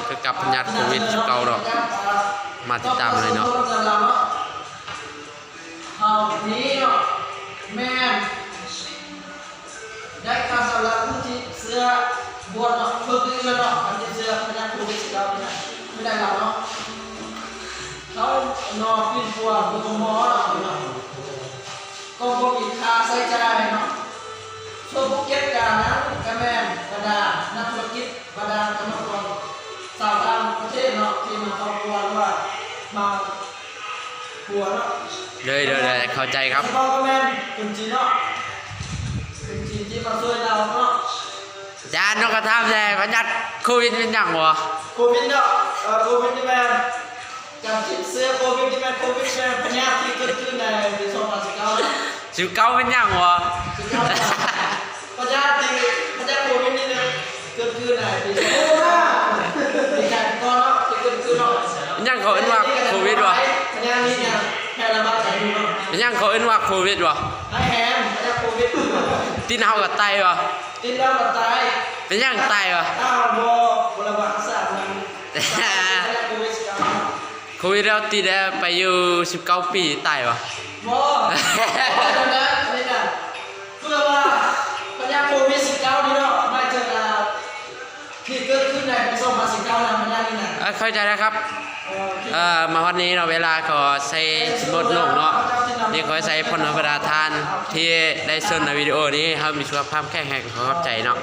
คือกับพยาธิโควิดเก่าเนาะมาติดตามเลยเนาะเอานี้เนาะแม่ได้การสำหรับผู้ที่เสื้อบวชเนาะเพิ่มขึ้นเนาะมันจะเสื้อพยาธิโควิดไม่ได้เราเนาะเขานอนกินปัวบุกหมอเนาะก็บ่มีค่าใช้จ่ายเนาะช่วยพวกเก็บการนะกระแมนกระดาษนักธุรกิจกระดาษกำลังกรสาวต่างประเทศเนาะที่มาครอบครัวหรือว่ามาหัวเนาะเลยเข้าใจครับพ่อกระแมนเป็นจีนเนาะเป็นจีนที่มาช่วยเราเนาะจานนกกระทำแน่พยาธิโควิดเป็นอย่างวะโควิดเนาะโควิดที่แมนการติดเชื้อโควิดที่แมนโควิดแมนพยาธิที่เกิดขึ้นในปี2019เป็นอย่างวะพยาธิโควิดนี่เนี่ยเกิดขึ้นในปี2019ปีการก่อนเนาะที่เกิดขึ้นเนาะยังเขาเอ็นว่าโควิดวะพยาธิเนี่ยแพร่ระบาดไปอยู่เนาะยังเขาเอ็นว่าโควิดวะไอแฮมพยาธิโควิดตีนเฮากับไตวะตีนเรากับไตเป็นยังไตวะบระบาดศาสตร์มันโควิดเราตีได้ไปอยู่19 ปีไตวะนี่นะเพื่อว่าพยาธิโควิด19นี่เนาะมาจากที่เกิดขึ้นในปี2019นะพยาธินี่นะเข้าใจแล้วครับมาวันนี้เราเวลาขอใส่บทลงเนาะนี่ขอใส่พลประทานที่ได้ส่วนในวิดีโอนี้ครับมีสุขภาพแข็งแรงขอขอบใจเนาะ